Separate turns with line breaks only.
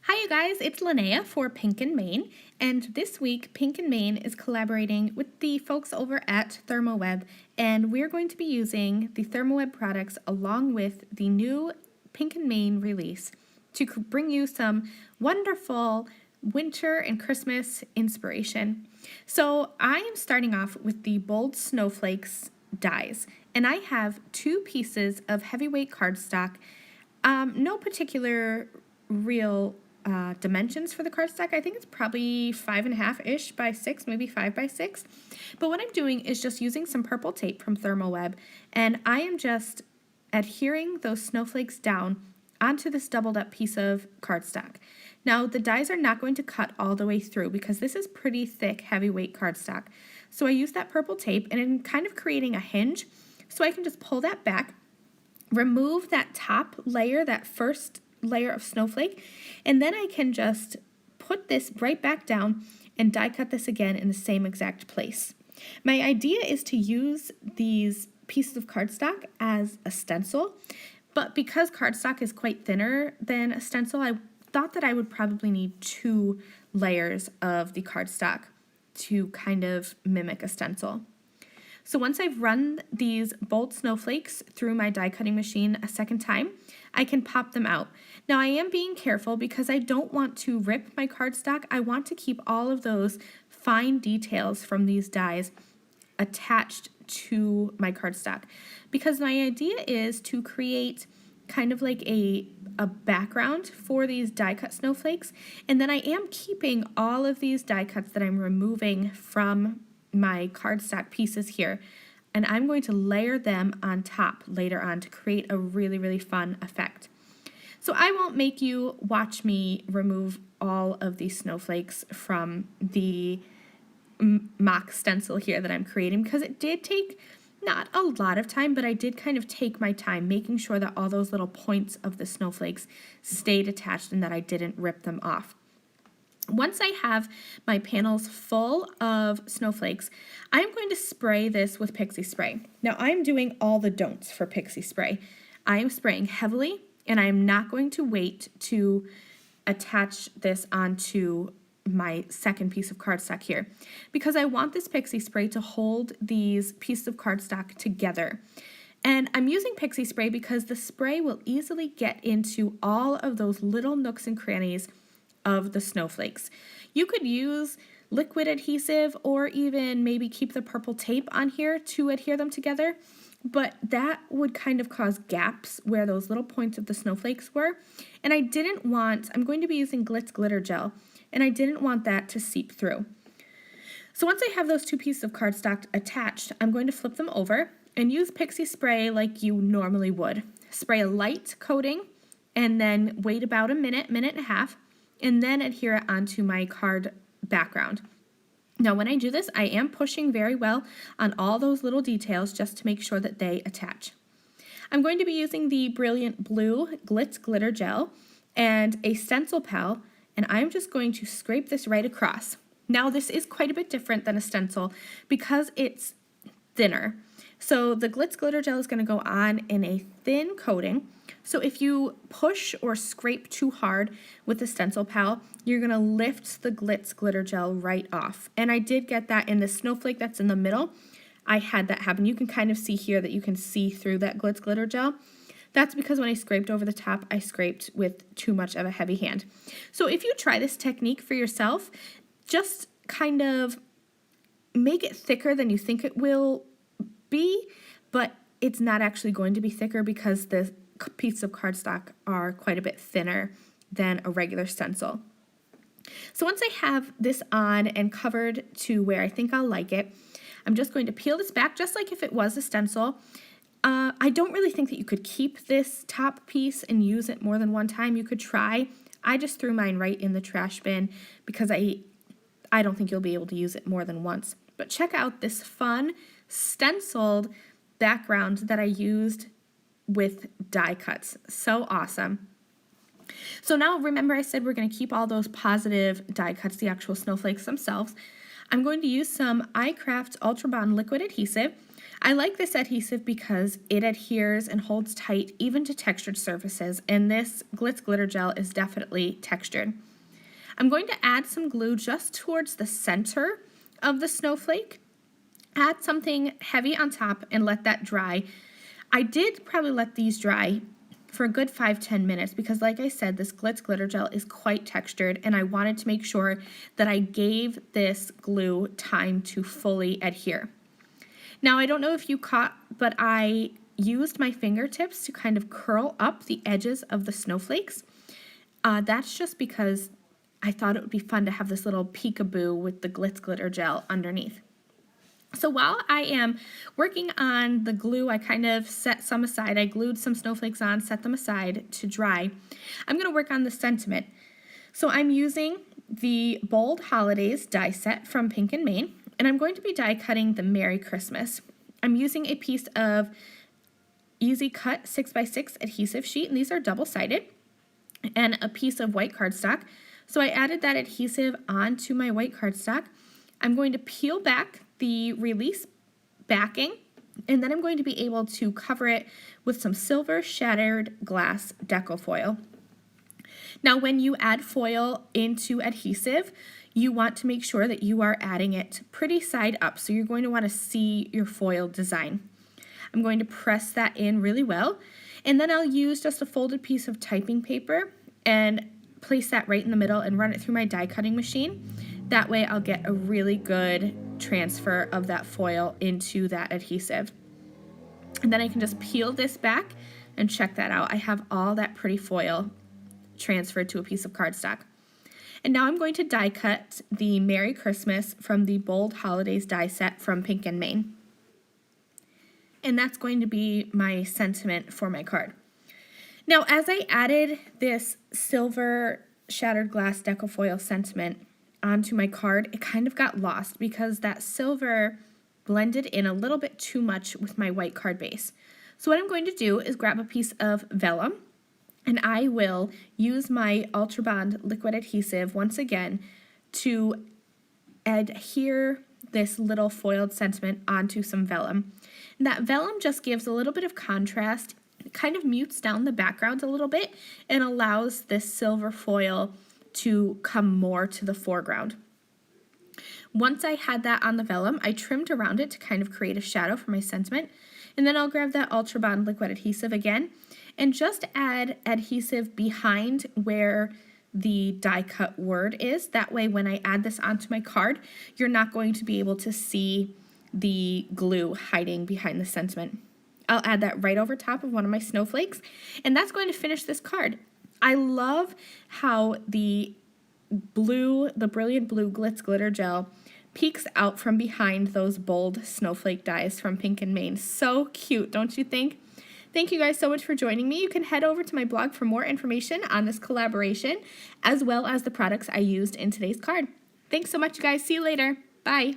Hi you guys, it's Lynnea for Pink and Main, and this week Pink and Main is collaborating with the folks over at ThermOWeb, and we're going to be using the ThermOWeb products along with the new Pink and Main release to bring you some wonderful winter and Christmas inspiration. So I am starting off with the Bold Snowflakes dies, and I have 2 pieces of heavyweight cardstock. No particular real dimensions for the cardstock. I think it's probably 5.5-ish by 6, maybe 5 by 6. But what I'm doing is just using some purple tape from ThermOWeb, and I am just adhering those snowflakes down onto this doubled up piece of cardstock. Now the dies are not going to cut all the way through because this is pretty thick, heavyweight cardstock. So I use that purple tape and I'm kind of creating a hinge so I can just pull that back, remove that top layer, that first layer of snowflake, and then I can just put this right back down and die cut this again in the same exact place. My idea is to use these pieces of cardstock as a stencil, but because cardstock is quite thinner than a stencil, I thought that I would probably need 2 layers of the cardstock to kind of mimic a stencil. So once I've run these bold snowflakes through my die cutting machine a second time, I can pop them out. Now I am being careful because I don't want to rip my cardstock. I want to keep all of those fine details from these dies attached to my cardstock because my idea is to create kind of like a background for these die cut snowflakes, and then I am keeping all of these die cuts that I'm removing from my cardstock pieces here, and I'm going to layer them on top later on to create a really, really fun effect. So I won't make you watch me remove all of these snowflakes from the mock stencil here that I'm creating because it did take not a lot of time, but I did kind of take my time making sure that all those little points of the snowflakes stayed attached and that I didn't rip them off. Once I have my panels full of snowflakes, I'm going to spray this with pixie spray. Now I'm doing all the don'ts for pixie spray. I am spraying heavily and I am not going to wait to attach this onto my second piece of cardstock here because I want this pixie spray to hold these pieces of cardstock together. And I'm using pixie spray because the spray will easily get into all of those little nooks and crannies of the snowflakes. You could use liquid adhesive or even maybe keep the purple tape on here to adhere them together, but that would kind of cause gaps where those little points of the snowflakes were, and I'm going to be using Glitz glitter gel, and I didn't want that to seep through. So once I have those 2 pieces of cardstock attached, I'm going to flip them over and use pixie spray like you normally would. Spray a light coating and then wait about a minute, minute and a half, and then adhere it onto my card background. Now when I do this, I am pushing very well on all those little details just to make sure that they attach. I'm going to be using the Brilliant Blue Glitz Glitter Gel and a stencil pal, and I'm just going to scrape this right across. Now this is quite a bit different than a stencil because it's thinner. So the Glitz Glitter Gel is going to go on in a thin coating. So if you push or scrape too hard with the stencil pal, you're going to lift the Glitz Glitter Gel right off. And I did get that in the snowflake that's in the middle. I had that happen. You can kind of see here that you can see through that Glitz Glitter Gel. That's because when I scraped over the top, I scraped with too much of a heavy hand. So if you try this technique for yourself, just kind of make it thicker than you think it will be, but it's not actually going to be thicker because the pieces of cardstock are quite a bit thinner than a regular stencil. So once I have this on and covered to where I think I'll like it, I'm just going to peel this back just like if it was a stencil. I don't really think that you could keep this top piece and use it more than one time. You could try. I just threw mine right in the trash bin because I don't think you'll be able to use it more than once. But check out this fun stenciled background that I used with die cuts. So awesome. So now remember I said we're going to keep all those positive die cuts, the actual snowflakes themselves. I'm going to use some iCraft Ultra Bond liquid adhesive. I like this adhesive because it adheres and holds tight even to textured surfaces, and this Glitz glitter gel is definitely textured. I'm going to add some glue just towards the center of the snowflake. Add something heavy on top and let that dry. I did probably let these dry for a good 5-10 minutes because, like I said, this Glitz glitter gel is quite textured, and I wanted to make sure that I gave this glue time to fully adhere. Now, I don't know if you caught, but I used my fingertips to kind of curl up the edges of the snowflakes. That's just because I thought it would be fun to have this little peekaboo with the Glitz glitter gel underneath. So while I am working on the glue, I kind of set some aside. I glued some snowflakes on, set them aside to dry. I'm going to work on the sentiment. So I'm using the Bold Holidays die set from Pink and Main, and I'm going to be die cutting the Merry Christmas. I'm using a piece of Easy Cut 6x6 adhesive sheet, and these are double-sided, and a piece of white cardstock. So I added that adhesive onto my white cardstock. I'm going to peel back the release backing, and then I'm going to be able to cover it with some silver shattered glass deco foil. Now, when you add foil into adhesive, you want to make sure that you are adding it pretty side up, so you're going to want to see your foil design. I'm going to press that in really well, and then I'll use just a folded piece of typing paper and place that right in the middle and run it through my die cutting machine. That way I'll get a really good transfer of that foil into that adhesive. And then I can just peel this back and check that out. I have all that pretty foil transferred to a piece of cardstock. And now I'm going to die cut the Merry Christmas from the Bold Holidays die set from Pink and Main. And that's going to be my sentiment for my card. Now, as I added this silver shattered glass deco foil sentiment onto my card, it kind of got lost because that silver blended in a little bit too much with my white card base. So what I'm going to do is grab a piece of vellum, and I will use my Ultra Bond liquid adhesive once again to adhere this little foiled sentiment onto some vellum. And that vellum just gives a little bit of contrast. It kind of mutes down the background a little bit and allows this silver foil to come more to the foreground. Once I had that on the vellum, I trimmed around it to kind of create a shadow for my sentiment, and then I'll grab that Ultra Bond liquid adhesive again and just add adhesive behind where the die cut word is. That way when I add this onto my card, you're not going to be able to see the glue hiding behind the sentiment. I'll add that right over top of one of my snowflakes, and that's going to finish this card. I love how the brilliant blue Glitz glitter gel peeks out from behind those bold snowflake dies from Pink and Main. So cute, don't you think? Thank you guys so much for joining me. You can head over to my blog for more information on this collaboration, as well as the products I used in today's card. Thanks so much, you guys. See you later. Bye.